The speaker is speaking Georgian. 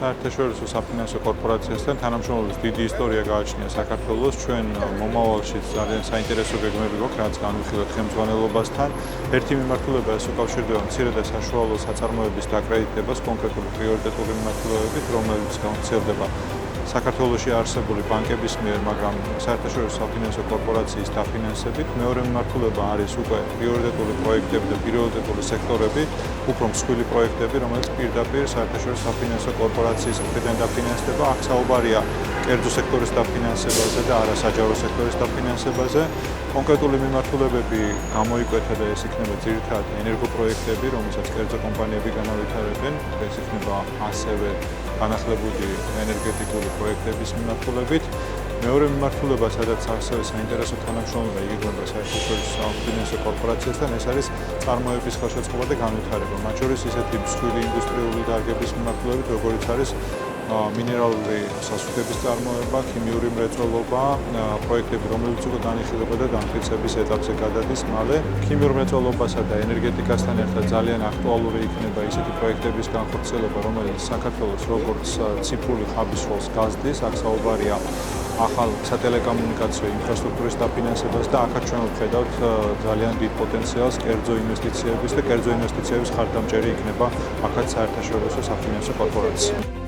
საერთაშორისო საფინანსო კორპორაციასთან თანამშრომლობის დიდი ისტორია გააჩნია საქართველოს. ჩვენ მომავალში ძალიან საინტერესო გეგმები გვაქვს, რაც განვიხილოთ ხელმძღვანელობასთან. ერთი მიმართულება ეს უკავშირდება მცირე და საშუალო საწარმოების დაკრედიტებას კონკრეტული პრიორიტეტული მიმართულებებით, რომელიც განხორციელდება საქართველოში არსებული ბანკების მიერ, მაგრამ საერთაშორისო საფინანსო კორპორაციის დაფინანსებით. მეორე მიმართულება არის უკვე პრიორიტეტული პროექტები და პრიორიტეტული სექტორები, უფრო მსხვილი პროექტები, რომელიც პირდაპირ საერთაშორისო საფინანსო კორპორაციის მხრიდან დაფინანსდება. აქ საუბარია კერძო სექტორის დაფინანსებაზე და არასაჯარო სექტორის დაფინანსებაზე. კონკრეტული მიმართულებები გამოიკვეთა და ეს იქნება ძირითადად ენერგოპროექტები, რომელსაც კერძო კომპანიები განავითარებენ. ეს იქნება ასევე განახლებული ენერგეტიკული პროექტების მიმართულებით. მეორე მიმართულება, სადაც ასევე საინტერესო თანამშრომლობა იგეგმება საერთაშორისო საფინანსო კორპორაციასთან, ეს არის წარმოების ხელშეწყობა და განვითარება. მათ შორის ისეთი მსხვილი ინდუსტრიული დარგების მიმართულებით, როგორიც არის მინერალური სასუქების წარმოება, ქიმიური მრეწველობა, პროექტები, რომელიც უკვე განიხილება და დამტკიცების ეტაპზე გადადის მალე. ქიმიურ მრეწველობასა და ენერგეტიკასთან ერთად ძალიან აქტუალური იქნება ისეთი პროექტების განხორციელება, რომელიც საქართველოს როგორც ციფრული ხაბის როლს გასდის. აქ საუბარია ახალ სატელეკომუნიკაციო ინფრასტრუქტურის დაფინანსებას და აქაც ჩვენ ვხედავთ ძალიან დიდ პოტენციალს კერძო ინვესტიციების და კერძო ინვესტიციების ხარდამჭერი იქნება აქაც საერთაშორისო საფინანსო კორპორაცია.